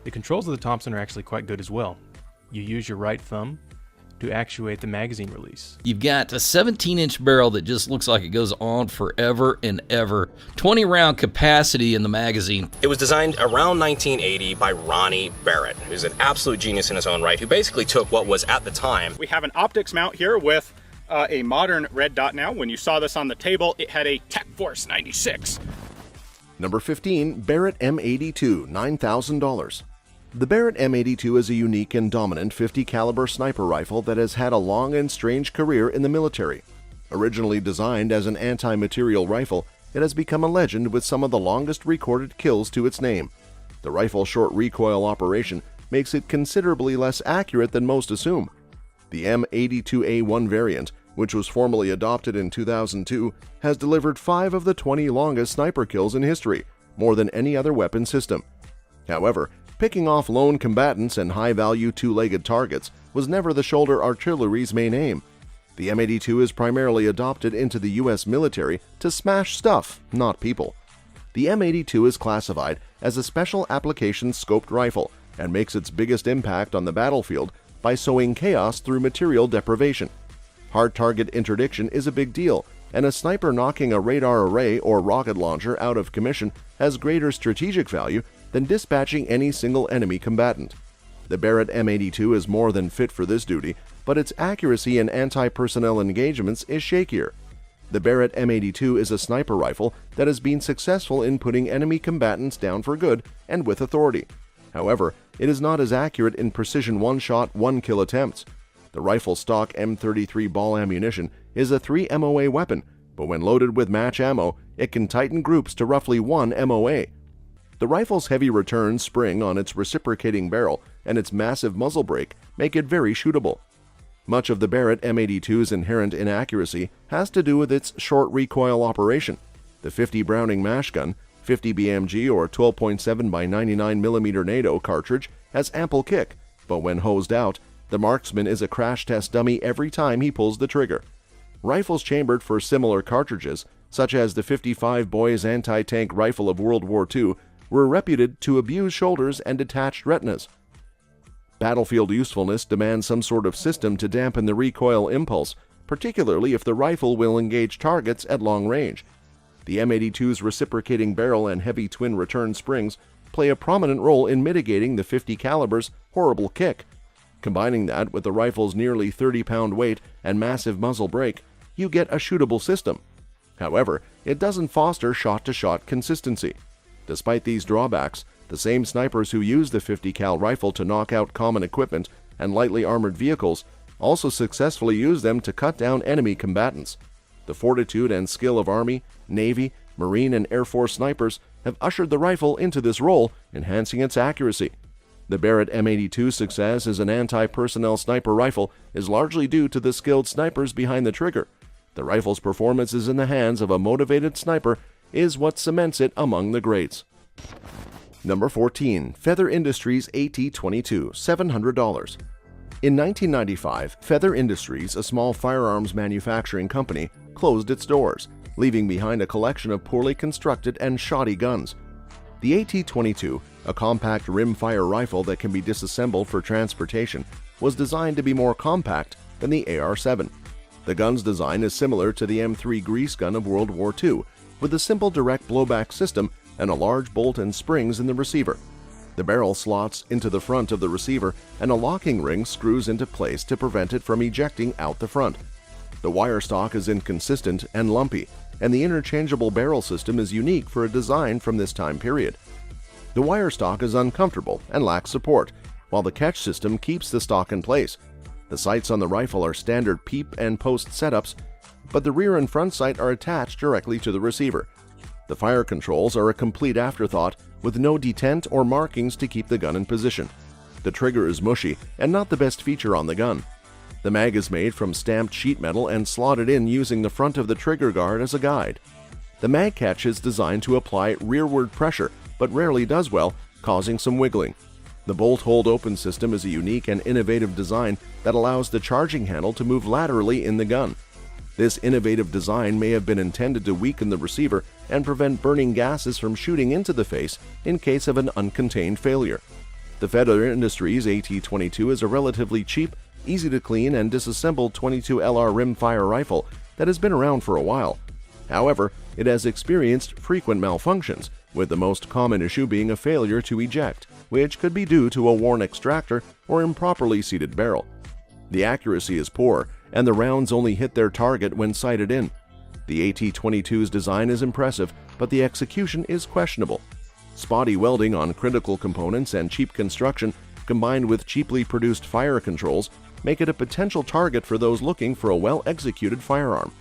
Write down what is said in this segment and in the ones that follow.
The controls of the Thompson are actually quite good as well. You use your right thumb to actuate the magazine release. You've got a 17-inch barrel that just looks like it goes on forever and ever. 20-round capacity in the magazine. It was designed around 1980 by Ronnie Barrett, who's an absolute genius in his own right, who basically took what was at the time. We have an optics mount here with a modern red dot now. When you saw this on the table, it had a Tech Force 96. Number 15, Barrett M82, $9,000. The Barrett M82 is a unique and dominant 50 caliber sniper rifle that has had a long and strange career in the military. Originally designed as an anti-material rifle, it has become a legend with some of the longest recorded kills to its name. The rifle's short recoil operation makes it considerably less accurate than most assume. The M82A1 variant, which was formally adopted in 2002, has delivered 5 of the 20 longest sniper kills in history, more than any other weapon system. However, picking off lone combatants and high-value two-legged targets was never the shoulder artillery's main aim. The M82 is primarily adopted into the U.S. military to smash stuff, not people. The M82 is classified as a special application scoped rifle and makes its biggest impact on the battlefield by sowing chaos through material deprivation. Hard target interdiction is a big deal, and a sniper knocking a radar array or rocket launcher out of commission has greater strategic value than dispatching any single enemy combatant. The Barrett M82 is more than fit for this duty, but its accuracy in anti-personnel engagements is shakier. The Barrett M82 is a sniper rifle that has been successful in putting enemy combatants down for good and with authority. However, it is not as accurate in precision one-shot, one-kill attempts. The rifle's stock M33 ball ammunition is a 3 MOA weapon, but when loaded with match ammo, it can tighten groups to roughly 1 MOA. The rifle's heavy return spring on its reciprocating barrel and its massive muzzle brake make it very shootable. Much of the Barrett M82's inherent inaccuracy has to do with its short recoil operation. The 50 Browning mash gun, 50 BMG or 12.7 by 99mm NATO cartridge has ample kick, but when hosed out, the marksman is a crash test dummy every time he pulls the trigger. Rifles chambered for similar cartridges, such as the 55 Boys anti-tank rifle of World War II, were reputed to abuse shoulders and detached retinas. Battlefield usefulness demands some sort of system to dampen the recoil impulse, particularly if the rifle will engage targets at long range. The M82's reciprocating barrel and heavy twin return springs play a prominent role in mitigating the 50 caliber's horrible kick. Combining that with the rifle's nearly 30-pound weight and massive muzzle brake, you get a shootable system. However, it doesn't foster shot-to-shot consistency. Despite these drawbacks, the same snipers who use the 50 cal rifle to knock out common equipment and lightly armored vehicles also successfully use them to cut down enemy combatants. The fortitude and skill of Army, Navy, Marine, and Air Force snipers have ushered the rifle into this role, enhancing its accuracy. The Barrett M82's success as an anti-personnel sniper rifle is largely due to the skilled snipers behind the trigger. The rifle's performance is in the hands of a motivated sniper is what cements it among the greats. Number 14, Feather Industries AT-22, $700. In 1995, Feather Industries, a small firearms manufacturing company, closed its doors, leaving behind a collection of poorly constructed and shoddy guns. The AT-22, a compact rimfire rifle that can be disassembled for transportation, was designed to be more compact than the AR-7. The gun's design is similar to the M3 grease gun of World War II, with a simple direct blowback system and a large bolt and springs in the receiver. The barrel slots into the front of the receiver and a locking ring screws into place to prevent it from ejecting out the front. The wire stock is inconsistent and lumpy, and the interchangeable barrel system is unique for a design from this time period. The wire stock is uncomfortable and lacks support, while the catch system keeps the stock in place. The sights on the rifle are standard peep and post setups, but the rear and front sight are attached directly to the receiver. The fire controls are a complete afterthought, with no detent or markings to keep the gun in position. The trigger is mushy and not the best feature on the gun. The mag is made from stamped sheet metal and slotted in using the front of the trigger guard as a guide. The mag catch is designed to apply rearward pressure, but rarely does well, causing some wiggling. The bolt hold open system is a unique and innovative design that allows the charging handle to move laterally in the gun. This innovative design may have been intended to weaken the receiver and prevent burning gases from shooting into the face in case of an uncontained failure. The Feather Industries AT-22 is a relatively cheap, easy to clean and disassemble 22 LR rimfire rifle that has been around for a while. However, it has experienced frequent malfunctions, with the most common issue being a failure to eject, which could be due to a worn extractor or improperly seated barrel. The accuracy is poor, and the rounds only hit their target when sighted in. The AT-22's design is impressive, but the execution is questionable. Spotty welding on critical components and cheap construction, combined with cheaply produced fire controls, make it a potential target for those looking for a well-executed firearm.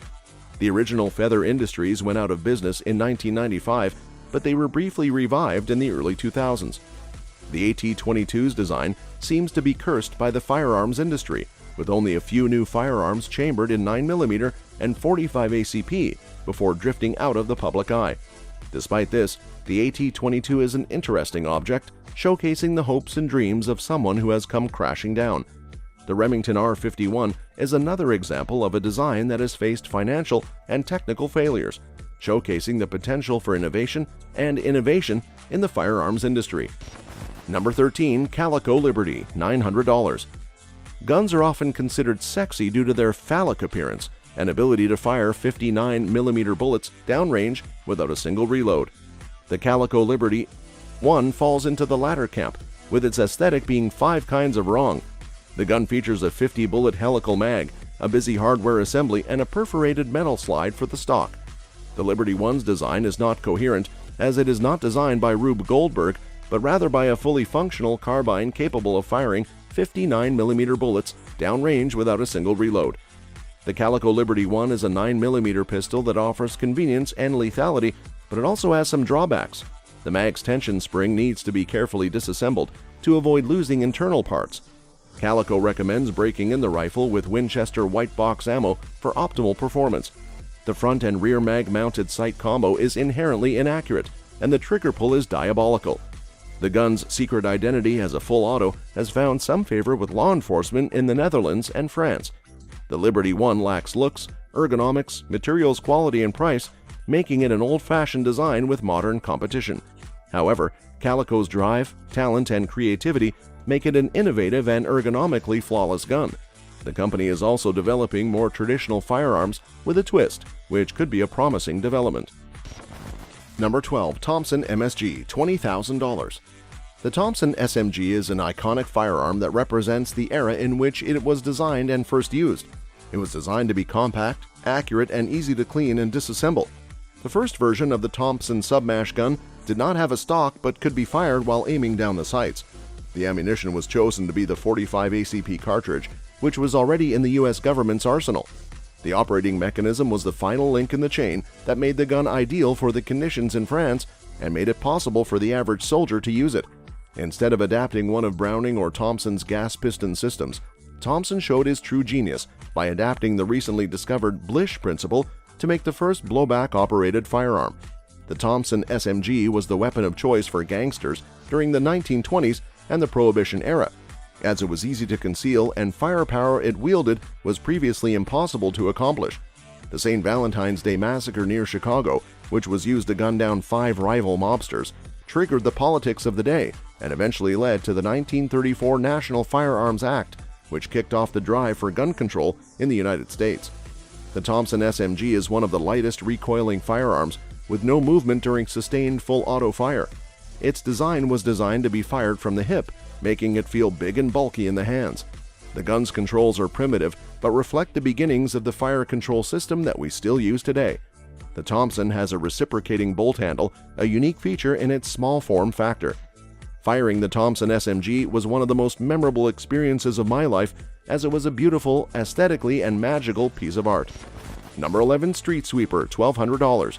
The original Feather Industries went out of business in 1995, but they were briefly revived in the early 2000s. The AT-22's design seems to be cursed by the firearms industry, with only a few new firearms chambered in 9mm and 45 ACP before drifting out of the public eye. Despite this, the AT-22 is an interesting object, showcasing the hopes and dreams of someone who has come crashing down. The Remington R51 is another example of a design that has faced financial and technical failures, showcasing the potential for innovation and innovation in the firearms industry. Number 13. Calico Liberty, $900. Guns are often considered sexy due to their phallic appearance and ability to fire 59mm bullets downrange without a single reload. The Calico Liberty 1 falls into the latter camp, with its aesthetic being 5 kinds of wrong. The gun features a 50-bullet helical mag, a busy hardware assembly, and a perforated metal slide for the stock. The Liberty 1's design is not coherent, as it is not designed by Rube Goldberg, but rather by a fully functional carbine capable of firing 59mm bullets downrange without a single reload. The Calico Liberty 1 is a 9mm pistol that offers convenience and lethality, but it also has some drawbacks. The mag's tension spring needs to be carefully disassembled to avoid losing internal parts. Calico recommends breaking in the rifle with Winchester white box ammo for optimal performance. The front and rear mag-mounted sight combo is inherently inaccurate, and the trigger pull is diabolical. The gun's secret identity as a full auto has found some favor with law enforcement in the Netherlands and France. The Liberty 1 lacks looks, ergonomics, materials quality, and price, making it an old-fashioned design with modern competition. However, Calico's drive, talent, and creativity make it an innovative and ergonomically flawless gun. The company is also developing more traditional firearms with a twist, which could be a promising development. Number 12. Thompson MSG, $20,000. The Thompson SMG is an iconic firearm that represents the era in which it was designed and first used. It was designed to be compact, accurate, and easy to clean and disassemble. The first version of the Thompson submash gun did not have a stock but could be fired while aiming down the sights. The ammunition was chosen to be the 45 ACP cartridge, which was already in the U.S. government's arsenal. The operating mechanism was the final link in the chain that made the gun ideal for the conditions in France and made it possible for the average soldier to use it. Instead of adapting one of Browning or Thompson's gas piston systems, Thompson showed his true genius by adapting the recently discovered Blish principle to make the first blowback-operated firearm. The Thompson SMG was the weapon of choice for gangsters during the 1920s and the Prohibition era, as it was easy to conceal and firepower it wielded was previously impossible to accomplish. The St. Valentine's Day Massacre near Chicago, which was used to gun down 5 rival mobsters, triggered the politics of the day and eventually led to the 1934 National Firearms Act, which kicked off the drive for gun control in the United States. The Thompson SMG is one of the lightest recoiling firearms, with no movement during sustained full auto fire. Its design was designed to be fired from the hip, making it feel big and bulky in the hands. The gun's controls are primitive, but reflect the beginnings of the fire control system that we still use today. The Thompson has a reciprocating bolt handle, a unique feature in its small form factor. Firing the Thompson SMG was one of the most memorable experiences of my life, as it was a beautiful, aesthetically and magical piece of art. Number 11. Street Sweeper, $1,200.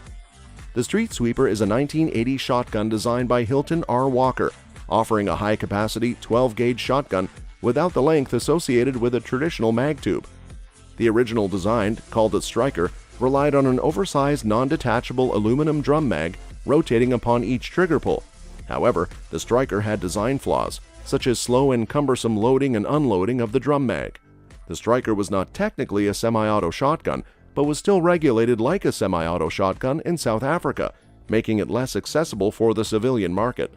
The Street Sweeper is a 1980 shotgun designed by Hilton R. Walker, offering a high-capacity 12-gauge shotgun without the length associated with a traditional mag tube. The original design, called the Striker, relied on an oversized non-detachable aluminum drum mag rotating upon each trigger pull. However, the Striker had design flaws, such as slow and cumbersome loading and unloading of the drum mag. The Striker was not technically a semi-auto shotgun, but was still regulated like a semi-auto shotgun in South Africa, making it less accessible for the civilian market.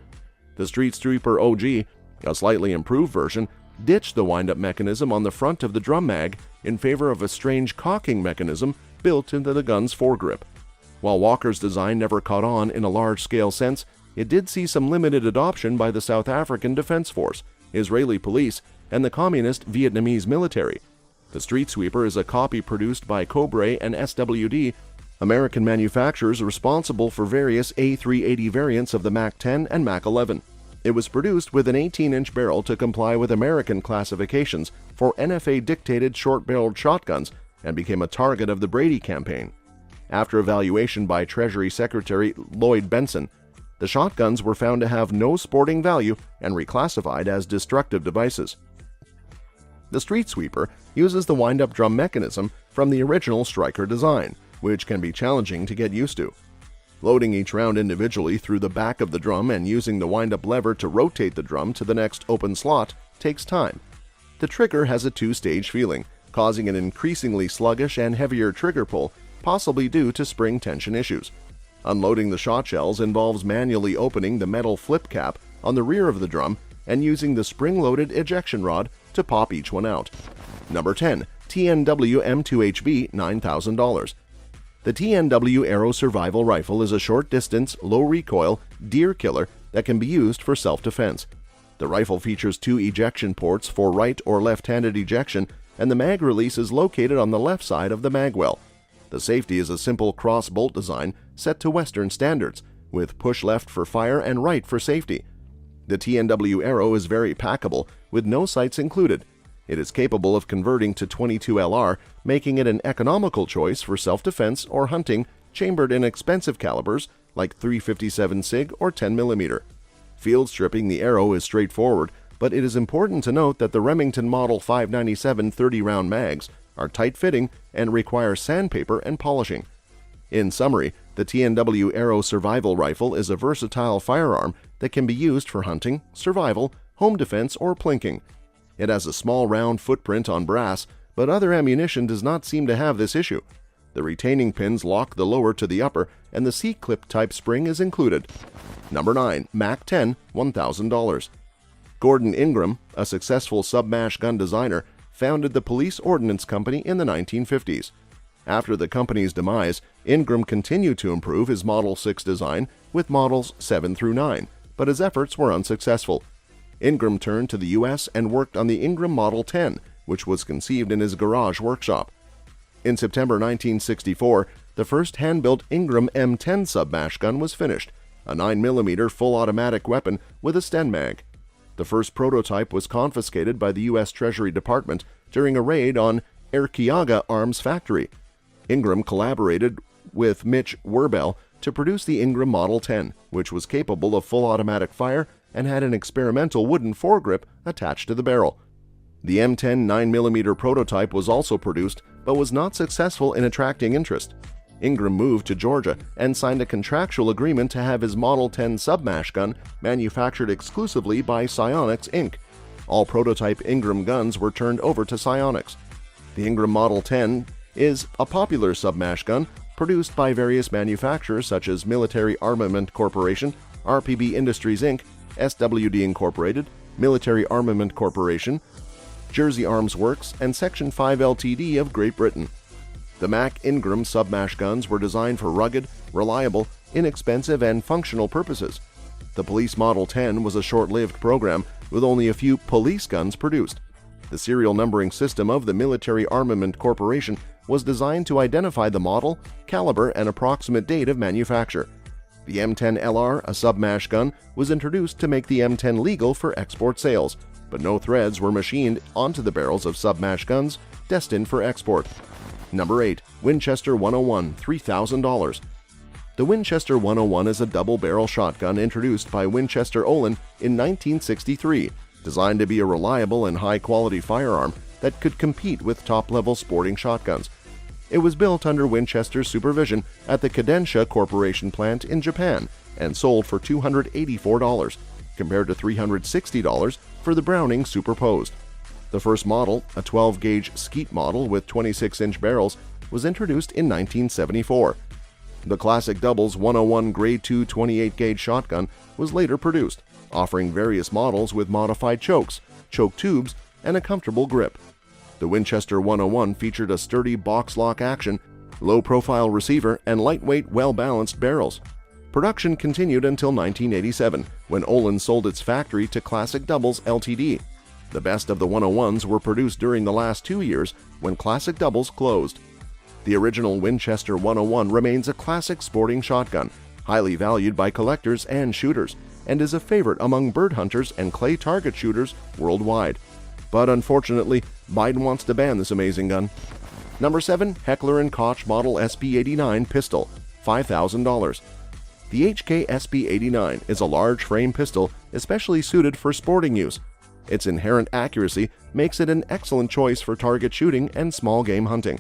The Street Sweeper OG A slightly improved version ditched the wind-up mechanism on the front of the drum mag in favor of a strange cocking mechanism built into the gun's foregrip. While Walker's design never caught on in a large-scale sense, it did see some limited adoption by the South African Defense Force, Israeli police, and the Communist Vietnamese military. The Street Sweeper is a copy produced by Cobra and SWD, American manufacturers responsible for various A380 variants of the MAC-10 and MAC-11. It was produced with an 18-inch barrel to comply with American classifications for NFA-dictated short-barreled shotguns and became a target of the Brady campaign. After evaluation by Treasury Secretary Lloyd Benson, the shotguns were found to have no sporting value and reclassified as destructive devices. The Street Sweeper uses the wind-up drum mechanism from the original Striker design, which can be challenging to get used to. Loading each round individually through the back of the drum and using the wind-up lever to rotate the drum to the next open slot takes time. The trigger has a two-stage feeling, causing an increasingly sluggish and heavier trigger pull, possibly due to spring tension issues. Unloading the shot shells involves manually opening the metal flip cap on the rear of the drum and using the spring-loaded ejection rod to pop each one out. Number 10. TNW M2HB $9,000. The TNW Aero Survival Rifle is a short-distance, low-recoil deer killer that can be used for self-defense. The rifle features two ejection ports for right or left-handed ejection, and the mag release is located on the left side of the mag well. The safety is a simple cross-bolt design set to Western standards, with push left for fire and right for safety. The TNW Aero is very packable, with no sights included. It is capable of converting to .22 LR, making it an economical choice for self-defense or hunting chambered in expensive calibers like .357 Sig or 10mm. Field stripping the Aero is straightforward, but it is important to note that the Remington Model 597 30-round mags are tight-fitting and require sandpaper and polishing. In summary, the TNW Aero Survival Rifle is a versatile firearm that can be used for hunting, survival, home defense, or plinking. It has a small round footprint on brass, but other ammunition does not seem to have this issue. The retaining pins lock the lower to the upper, and the C-clip type spring is included. Number 9. MAC-10 $1,000. Gordon Ingram, a successful submash gun designer, founded the Police Ordnance Company in the 1950s. After the company's demise, Ingram continued to improve his Model 6 design with Models 7 through 9, but his efforts were unsuccessful. Ingram turned to the U.S. and worked on the Ingram Model 10, which was conceived in his garage workshop. In September 1964, the first hand-built Ingram M10 submash gun was finished, a 9mm full-automatic weapon with a Sten mag. The first prototype was confiscated by the U.S. Treasury Department during a raid on Erkiaga Arms Factory. Ingram collaborated with Mitch Werbel to produce the Ingram Model 10, which was capable of full automatic fire and had an experimental wooden foregrip attached to the barrel. The M10 9mm prototype was also produced, but was not successful in attracting interest. Ingram moved to Georgia and signed a contractual agreement to have his Model 10 submash gun manufactured exclusively by Psionics Inc. All prototype Ingram guns were turned over to Psionics. The Ingram Model 10 is a popular submash gun produced by various manufacturers such as Military Armament Corporation, RPB Industries Inc., SWD Incorporated, Military Armament Corporation, Jersey Arms Works, and Section 5 Ltd. of Great Britain. The Mac Ingram submash guns were designed for rugged, reliable, inexpensive, and functional purposes. The Police Model 10 was a short-lived program with only a few police guns produced. The serial numbering system of the Military Armament Corporation was designed to identify the model, caliber, and approximate date of manufacture. The M10LR, a submash gun, was introduced to make the M10 legal for export sales, but no threads were machined onto the barrels of submash guns destined for export. Number 8. Winchester 101 $3,000. The Winchester 101 is a double-barrel shotgun introduced by Winchester Olin in 1963, designed to be a reliable and high-quality firearm that could compete with top-level sporting shotguns. It was built under Winchester's supervision at the Kadensha Corporation plant in Japan and sold for $284, compared to $360 for the Browning Superposed. The first model, a 12-gauge skeet model with 26-inch barrels, was introduced in 1974. The classic doubles 101 Grade II 28-gauge shotgun was later produced, offering various models with modified chokes, choke tubes, and a comfortable grip. The Winchester 101 featured a sturdy box lock action, low-profile receiver, and lightweight, well-balanced barrels. Production continued until 1987, when Olin sold its factory to Classic Doubles Ltd. The best of the 101s were produced during the last 2 years when Classic Doubles closed. The original Winchester 101 remains a classic sporting shotgun, highly valued by collectors and shooters, and is a favorite among bird hunters and clay target shooters worldwide. But unfortunately, Biden wants to ban this amazing gun. Number 7. Heckler & Koch Model SP89 Pistol, $5,000. The HK SP89 is a large frame pistol especially suited for sporting use. Its inherent accuracy makes it an excellent choice for target shooting and small game hunting.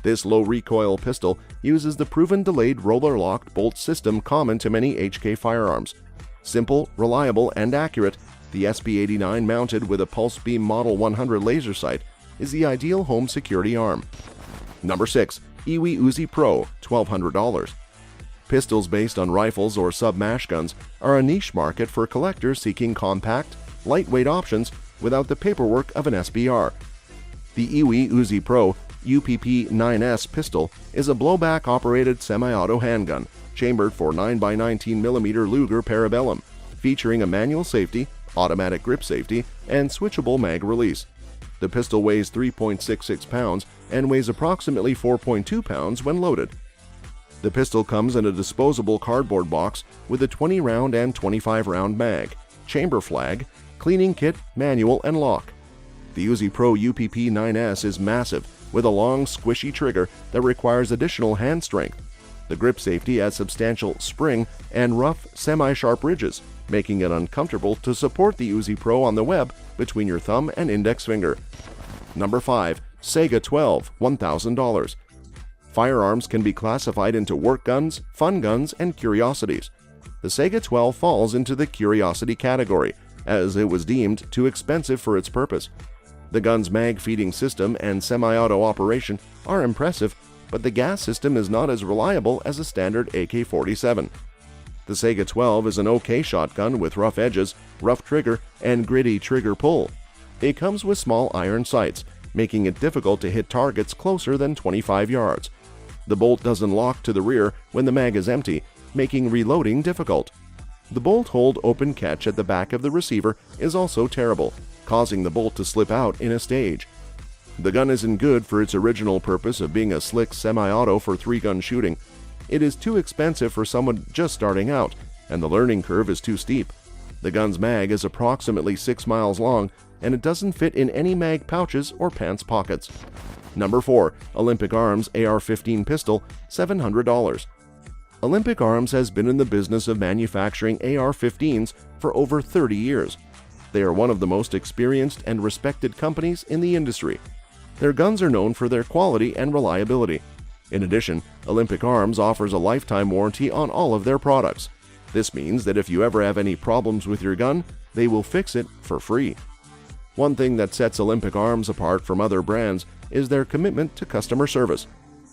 This low recoil pistol uses the proven delayed roller-locked bolt system common to many HK firearms. Simple, reliable, and accurate, the SP89 mounted with a Pulse Beam Model 100 laser sight is the ideal home security arm. Number 6. Iwi Uzi Pro, $1,200. Pistols based on rifles or sub-mash guns are a niche market for collectors seeking compact, lightweight options without the paperwork of an SBR. The Iwi Uzi Pro UPP 9S pistol is a blowback-operated semi-auto handgun, chambered for 9x19mm Luger Parabellum, featuring a manual safety, automatic grip safety, and switchable mag release. The pistol weighs 3.66 pounds and weighs approximately 4.2 pounds when loaded. The pistol comes in a disposable cardboard box with a 20-round and 25-round mag, chamber flag, cleaning kit, manual, and lock. The Uzi Pro UPP 9S is massive, with a long, squishy trigger that requires additional hand strength. The grip safety has substantial spring and rough, semi-sharp ridges, making it uncomfortable to support the Uzi Pro on the web between your thumb and index finger. Number 5. Sega 12, $1,000. Firearms can be classified into work guns, fun guns, and curiosities. The Sega 12 falls into the curiosity category, as it was deemed too expensive for its purpose. The gun's mag feeding system and semi-auto operation are impressive, but the gas system is not as reliable as a standard AK-47. The Sega 12 is an okay shotgun with rough edges, rough trigger, and gritty trigger pull. It comes with small iron sights, making it difficult to hit targets closer than 25 yards. The bolt doesn't lock to the rear when the mag is empty, making reloading difficult. The bolt hold open catch at the back of the receiver is also terrible, causing the bolt to slip out in a stage. The gun isn't good for its original purpose of being a slick semi-auto for 3-gun shooting. It is too expensive for someone just starting out, and the learning curve is too steep. The gun's mag is approximately 6 miles long, and it doesn't fit in any mag pouches or pants pockets. Number 4. Olympic Arms AR-15 Pistol, $700. Olympic Arms has been in the business of manufacturing AR-15s for over 30 years. They are one of the most experienced and respected companies in the industry. Their guns are known for their quality and reliability. In addition, Olympic Arms offers a lifetime warranty on all of their products. This means that if you ever have any problems with your gun, they will fix it for free. One thing that sets Olympic Arms apart from other brands is their commitment to customer service.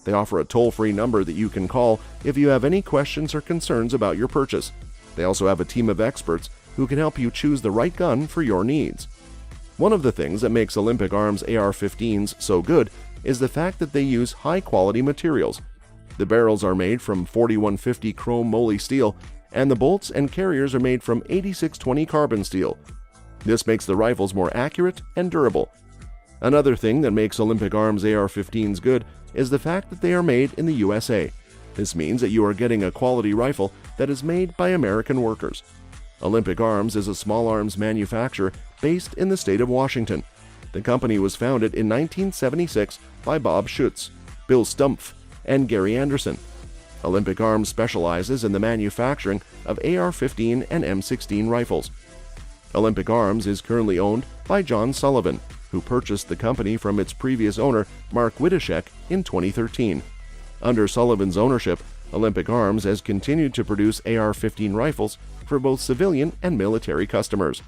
They offer a toll-free number that you can call if you have any questions or concerns about your purchase. They also have a team of experts who can help you choose the right gun for your needs. One of the things that makes Olympic Arms AR-15s so good is the fact that they use high-quality materials. The barrels are made from 4150 chrome moly steel, and the bolts and carriers are made from 8620 carbon steel. This makes the rifles more accurate and durable. Another thing that makes Olympic Arms AR-15s good is the fact that they are made in the USA. This means that you are getting a quality rifle that is made by American workers. Olympic Arms is a small arms manufacturer based in the state of Washington. The company was founded in 1976 by Bob Schutz, Bill Stumpf, and Gary Anderson. Olympic Arms specializes in the manufacturing of AR-15 and M16 rifles. Olympic Arms is currently owned by John Sullivan, who purchased the company from its previous owner, Mark Wittishek, in 2013. Under Sullivan's ownership, Olympic Arms has continued to produce AR-15 rifles for both civilian and military customers.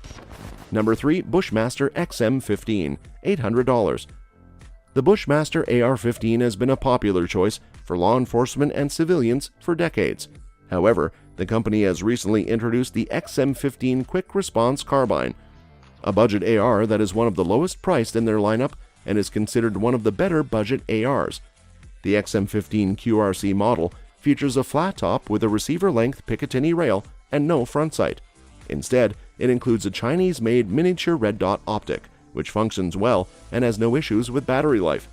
Number 3. Bushmaster XM15, $800. The Bushmaster AR-15 has been a popular choice for law enforcement and civilians for decades. However, the company has recently introduced the XM15 Quick Response Carbine, a budget AR that is one of the lowest priced in their lineup and is considered one of the better budget ARs. The XM15 QRC model features a flat top with a receiver-length Picatinny rail and no front sight. Instead, it includes a Chinese-made miniature red dot optic, which functions well and has no issues with battery life.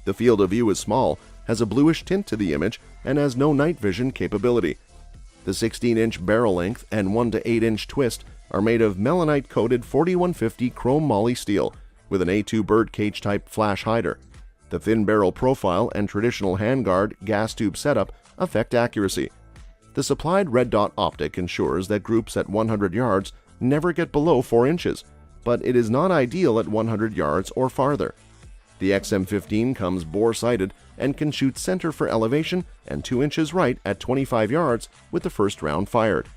The field of view is small, has a bluish tint to the image, and has no night vision capability. The 16-inch barrel length and 1 to 8-inch twist are made of melanite-coated 4150 chrome moly steel with an A2 bird cage type flash hider. The thin barrel profile and traditional handguard gas tube setup affect accuracy. The supplied red dot optic ensures that groups at 100 yards never get below 4 inches, but it is not ideal at 100 yards or farther. The XM15 comes bore-sighted and can shoot center for elevation and 2 inches right at 25 yards with the first round fired.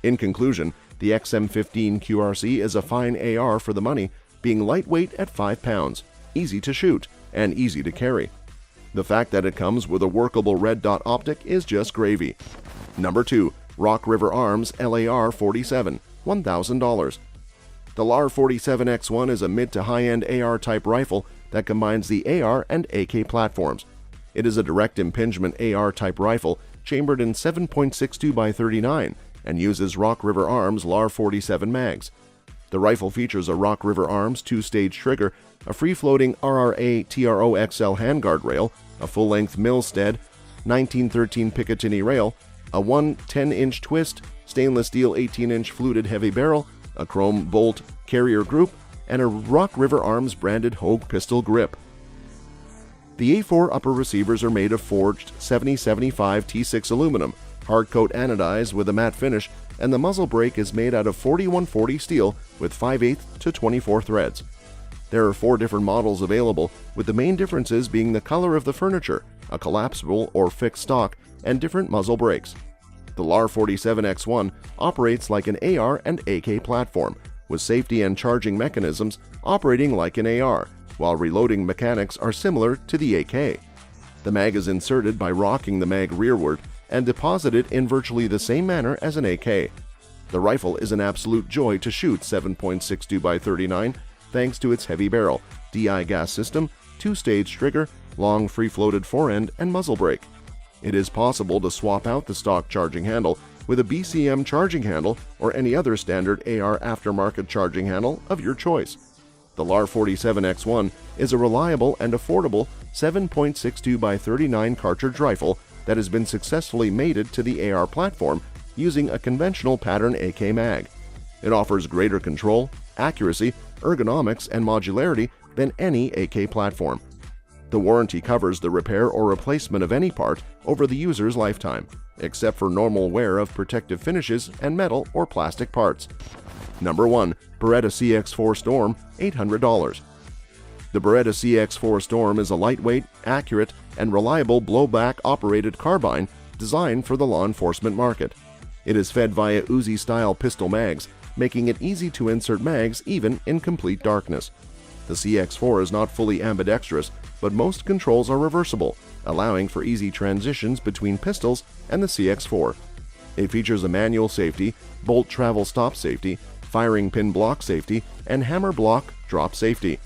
In conclusion, the XM15 QRC is a fine AR for the money, being lightweight at 5 pounds, easy to shoot, and easy to carry. The fact that it comes with a workable red dot optic is just gravy. Number 2. Rock River Arms LAR 47, $1,000. The LAR 47X1 is a mid to high-end AR-type rifle that combines the AR and AK platforms. It is a direct impingement AR-type rifle chambered in 7.62x39 and uses Rock River Arms LAR 47 mags. The rifle features a Rock River Arms 2-stage trigger, a free-floating RRA TRO XL handguard rail, a full-length Milstead 1913 Picatinny rail, a 10-inch twist, stainless steel 18-inch fluted heavy barrel, a chrome bolt carrier group, and a Rock River Arms branded Hogue pistol grip. The A4 upper receivers are made of forged 7075 T6 aluminum, hardcoat anodized with a matte finish, and the muzzle brake is made out of 4140 steel with 5/8 to 24 threads. There are 4 different models available, with the main differences being the color of the furniture, a collapsible or fixed stock, and different muzzle brakes. The LAR 47X1 operates like an AR and AK platform, with safety and charging mechanisms operating like an AR, while reloading mechanics are similar to the AK. The mag is inserted by rocking the mag rearward and deposited in virtually the same manner as an AK. The rifle is an absolute joy to shoot 7.62x39 thanks to its heavy barrel, DI gas system, 2-stage trigger, long free-floated forend, and muzzle brake. It is possible to swap out the stock charging handle with a BCM charging handle or any other standard AR aftermarket charging handle of your choice. The LAR 47X1 is a reliable and affordable 7.62x39 cartridge rifle that has been successfully mated to the AR platform using a conventional pattern AK mag. It offers greater control, accuracy, ergonomics, and modularity than any AK platform. The warranty covers the repair or replacement of any part over the user's lifetime, except for normal wear of protective finishes and metal or plastic parts. Number 1. Beretta CX4 Storm, $800. The Beretta CX4 Storm is a lightweight, accurate, and reliable blowback-operated carbine designed for the law enforcement market. It is fed via Uzi-style pistol mags, making it easy to insert mags even in complete darkness. The CX4 is not fully ambidextrous, but most controls are reversible, allowing for easy transitions between pistols and the CX4. It features a manual safety, bolt travel stop safety, firing pin block safety, and hammer block drop safety.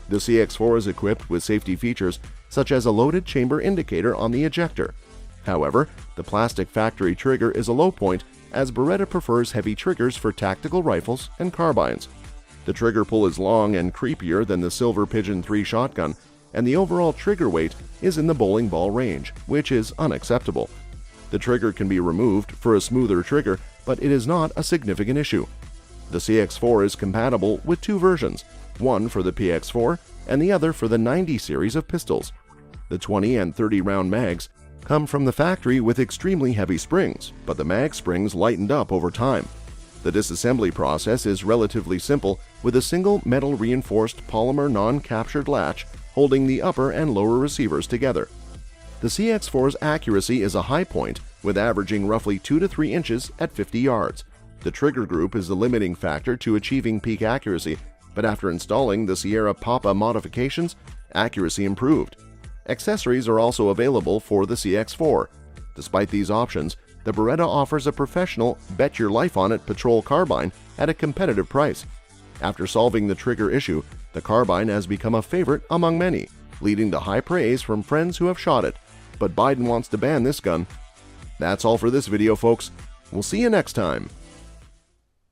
The CX4 is equipped with safety features such as a loaded chamber indicator on the ejector. However, the plastic factory trigger is a low point as Beretta prefers heavy triggers for tactical rifles and carbines. The trigger pull is long and creepier than the Silver Pigeon 3 shotgun, and the overall trigger weight is in the bowling ball range, which is unacceptable. The trigger can be removed for a smoother trigger, but it is not a significant issue. The CX4 is compatible with 2 versions, one for the PX4 and the other for the 90 series of pistols. The 20 and 30 round mags come from the factory with extremely heavy springs, but the mag springs lightened up over time. The disassembly process is relatively simple, with a single metal reinforced polymer non-captured latch holding the upper and lower receivers together. The CX4's accuracy is a high point, with averaging roughly 2 to 3 inches at 50 yards. The trigger group is the limiting factor to achieving peak accuracy, but after installing the Sierra Papa modifications, accuracy improved. Accessories are also available for the CX4. Despite these options, the Beretta offers a professional, bet-your-life-on-it patrol carbine at a competitive price. After solving the trigger issue, the carbine has become a favorite among many, leading to high praise from friends who have shot it. But Biden wants to ban this gun. That's all for this video, folks. We'll see you next time.